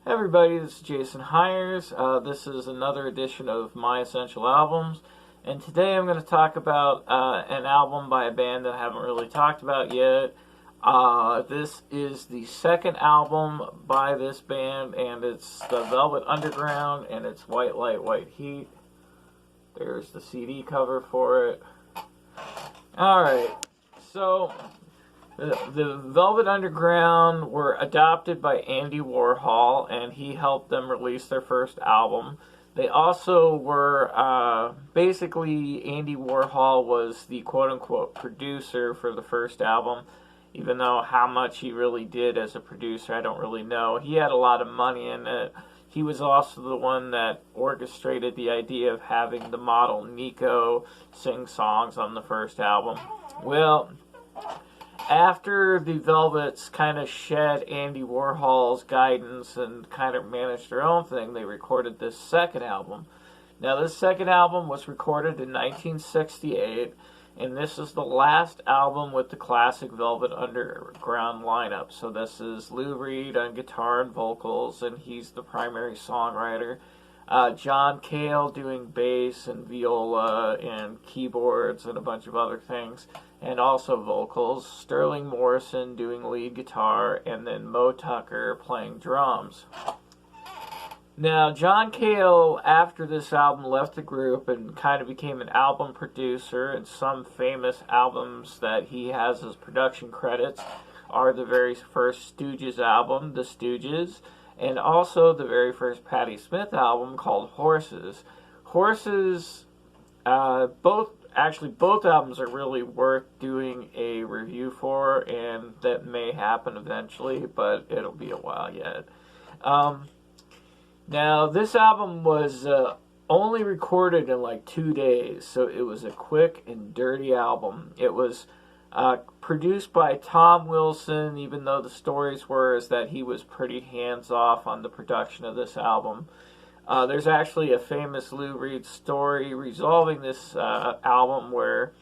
Everybody, this is Jason Heires. This is another edition of My Essential Albums, and today I'm going to talk about an album by a band that I haven't really talked about yet. This is the second album by this band, and it's the Velvet Underground, and it's White Light, White Heat. There's the CD cover for it. Alright, so the Velvet Underground were adopted by Andy Warhol, and he helped them release their first album. They also were, basically, Andy Warhol was the quote-unquote producer for the first album, even though how much he really did as a producer, I don't really know. He had a lot of money in it. He was also the one that orchestrated the idea of having the model Nico sing songs on the first album. Well, after the Velvets kind of shed Andy Warhol's guidance and kind of managed their own thing, they recorded this second album. Now, this second album was recorded in 1968, and this is the last album with the classic Velvet Underground lineup. So this is Lou Reed on guitar and vocals, and he's the primary songwriter. John Cale doing bass and viola and keyboards and a bunch of other things, and also vocals. Sterling Morrisson doing lead guitar, and then Mo Tucker playing drums. Now, John Cale, after this album, left the group and kind of became an album producer, and some famous albums that he has as production credits are the very first Stooges album, The Stooges, and also the very first Patti Smith album called Horses. Horses, both albums are really worth doing a review for, and that may happen eventually, but it'll be a while yet. Now, this album was only recorded in like 2 days, so it was a quick and dirty album. It was produced by Tom Wilson, even though the stories were is that he was pretty hands-off on the production of this album. There's actually a famous Lou Reed story resolving this album where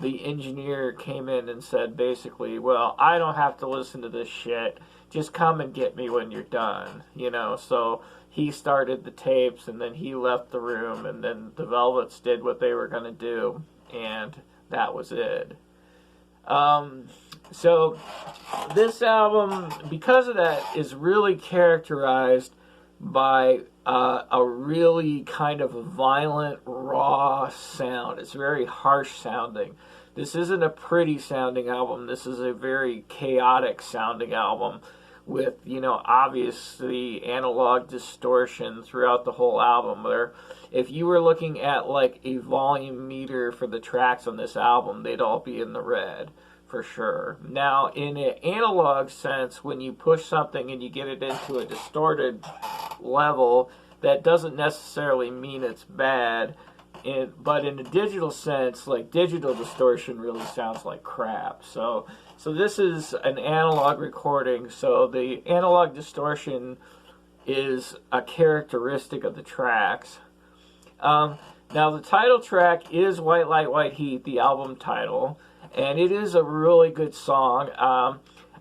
the engineer came in and said basically, well, I don't have to listen to this shit. Just come and get me when you're done, you know. So he started the tapes, and then he left the room, and then the Velvets did what they were going to do, and that was it. So this album, because of that, is really characterized by a really kind of violent, raw sound. It's very harsh sounding. This isn't a pretty sounding album. This is a very chaotic sounding album with, you know, obviously analog distortion throughout the whole album. Where if you were looking at like a volume meter for the tracks on this album, they'd all be in the red for sure. Now, in an analog sense, when you push something and you get it into a distorted level, that doesn't necessarily mean it's bad. But in a digital sense, like digital distortion really sounds like crap. So this is an analog recording. So the analog distortion is a characteristic of the tracks. Now the title track is White Light, White Heat, the album title, and it is a really good song.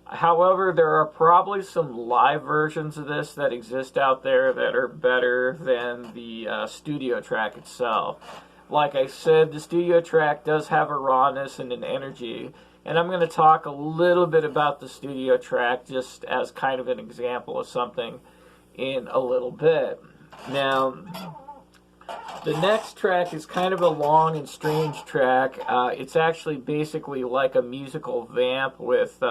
However, there are probably some live versions of this that exist out there that are better than the studio track itself. Like I said, the studio track does have a rawness and an energy, and I'm going to talk a little bit about the studio track just as kind of an example of something in a little bit. Now, the next track is kind of a long and strange track. It's actually basically like a musical vamp with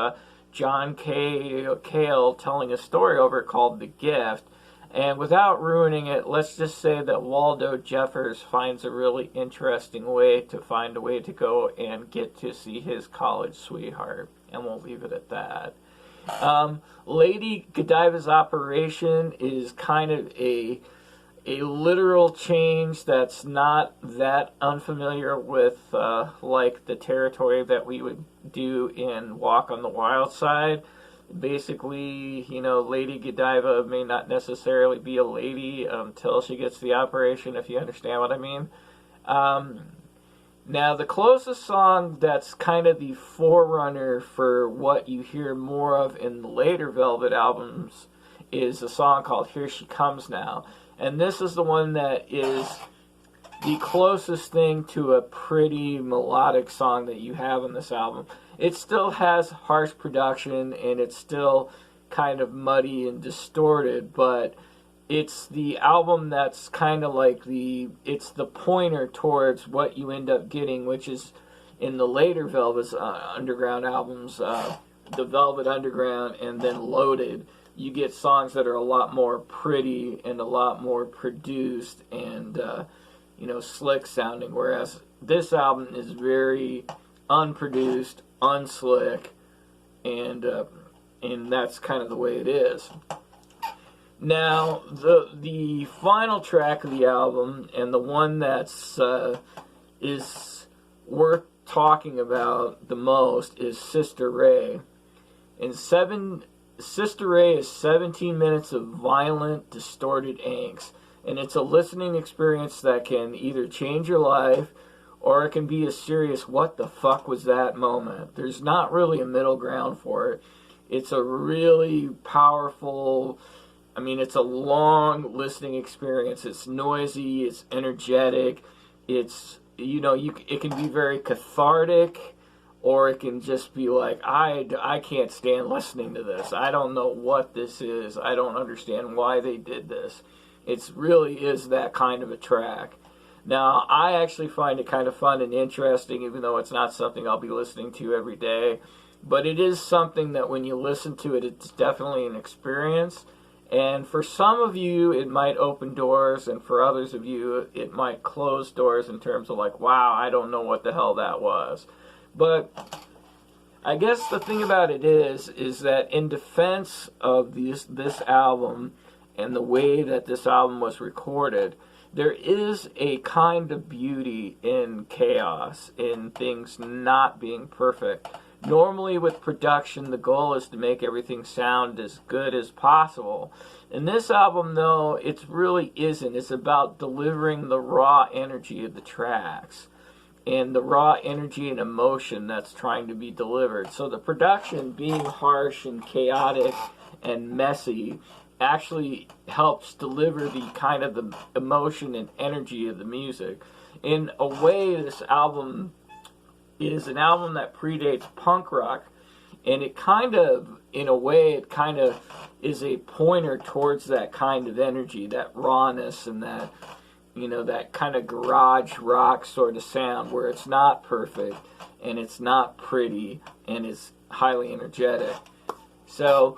John Cale telling a story over it called The Gift. And without ruining it, let's just say that Waldo Jeffers finds a really interesting way to go and get to see his college sweetheart. And we'll leave it at that. Lady Godiva's Operation is kind of a literal change that's not that unfamiliar with like the territory that we would do in Walk on the Wild Side. Basically, you know, Lady Godiva may not necessarily be a lady until she gets the operation, if you understand what I mean. Now, the closest song that's kind of the forerunner for what you hear more of in the later Velvet albums is a song called Here She Comes Now. And this is the one that is the closest thing to a pretty melodic song that you have on this album. It still has harsh production, and it's still kind of muddy and distorted, but it's the album that's kind of like it's the pointer towards what you end up getting, which is in the later Velvet Underground albums, the Velvet Underground and then Loaded, you get songs that are a lot more pretty and a lot more produced and slick sounding, whereas this album is very unproduced, unslick, and that's kind of the way it is. Now, the final track of the album, and the one that's is worth talking about the most, is Sister Ray. And Sister Ray is 17 minutes of violent, distorted angst. And it's a listening experience that can either change your life, or it can be a serious, what the fuck was that moment? There's not really a middle ground for it. It's a really powerful, it's a long listening experience. It's noisy, it's energetic, it's, it can be very cathartic, or it can just be like, I can't stand listening to this. I don't know what this is. I don't understand why they did this. It really is that kind of a track. Now, I actually find it kind of fun and interesting, even though it's not something I'll be listening to every day. But it is something that when you listen to it, it's definitely an experience. And for some of you, it might open doors, and for others of you, it might close doors in terms of like, wow, I don't know what the hell that was. But I guess the thing about it is that in defense of this album and the way that this album was recorded, there is a kind of beauty in chaos, in things not being perfect. Normally with production, the goal is to make everything sound as good as possible. In this album, though, it really isn't. It's about delivering the raw energy of the tracks and the raw energy and emotion that's trying to be delivered. So the production being harsh and chaotic and messy actually helps deliver the kind of the emotion and energy of the music. In a way, this album is an album that predates punk rock, and it kind of, in a way, it kind of is a pointer towards that kind of energy, that rawness, and that, that kind of garage rock sort of sound where it's not perfect, and it's not pretty, and it's highly energetic. So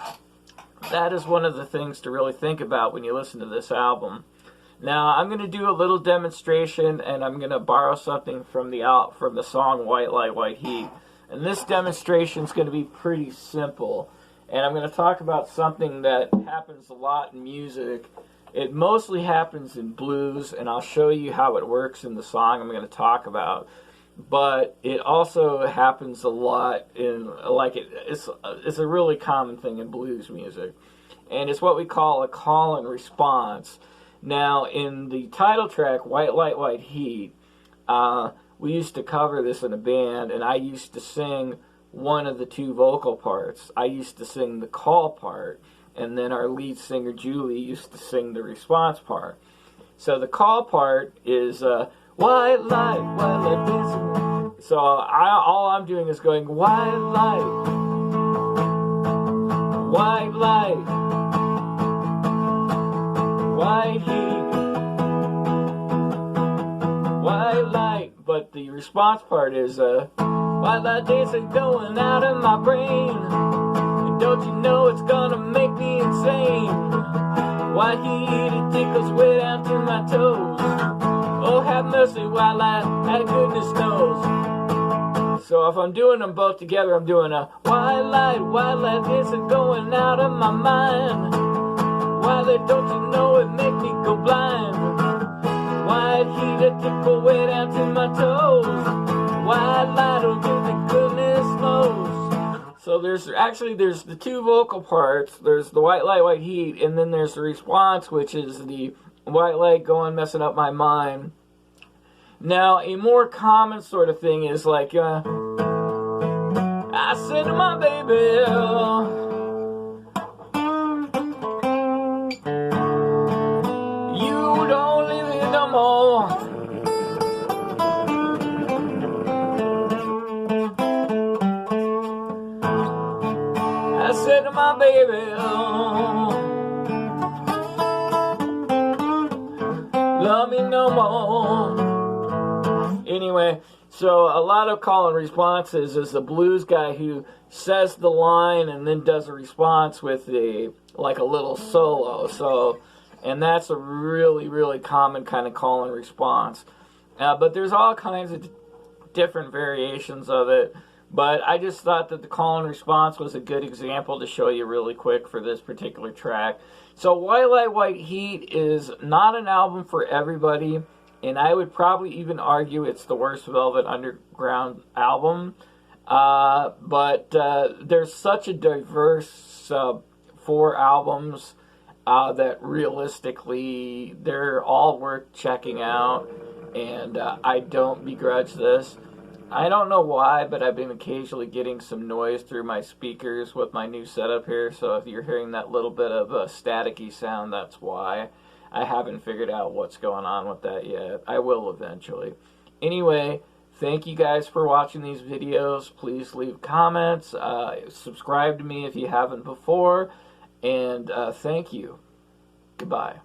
that is one of the things to really think about when you listen to this album. Now, I'm going to do a little demonstration, and I'm going to borrow something from the song White Light, White Heat. And this demonstration is going to be pretty simple. And I'm going to talk about something that happens a lot in music. It mostly happens in blues, and I'll show you how it works in the song I'm going to talk about. But it also happens a lot in, it's a really common thing in blues music. And it's what we call a call and response. Now, in the title track, White Light, White Heat, we used to cover this in a band, and I used to sing one of the two vocal parts. I used to sing the call part, and then our lead singer, Julie, used to sing the response part. So the call part is, white light, this. So all I'm doing is going, white light, white light, white heat, white light. But the response part is, white light dancing going out of my brain. And don't you know it's gonna make me insane? White heat, it tickles way down to my toes. Oh, have mercy, white light, how goodness knows. So if I'm doing them both together, I'm doing a white light dancing going out of my mind. White light, don't you know it make me go blind? White heat, it tickle way down to my toes. White light, oh goodness knows. So there's the two vocal parts. There's the white light, white heat, and then there's the response, which is the white light going messing up my mind. Now, a more common sort of thing is like, I said to my baby, I said to my baby, love me no more. Anyway, so a lot of call and responses is the blues guy who says the line and then does a response with like a little solo. So, and that's a really, really common kind of call and response. But there's all kinds of different variations of it. But I just thought that the call and response was a good example to show you really quick for this particular track. So Twilight White Heat is not an album for everybody, and I would probably even argue it's the worst Velvet Underground album. But there's such a diverse 4 albums that realistically they're all worth checking out, and I don't begrudge this. I don't know why, but I've been occasionally getting some noise through my speakers with my new setup here, so if you're hearing that little bit of a staticky sound, that's why. I haven't figured out what's going on with that yet. I will eventually. Anyway, thank you guys for watching these videos. Please leave comments. Subscribe to me if you haven't before. And thank you. Goodbye.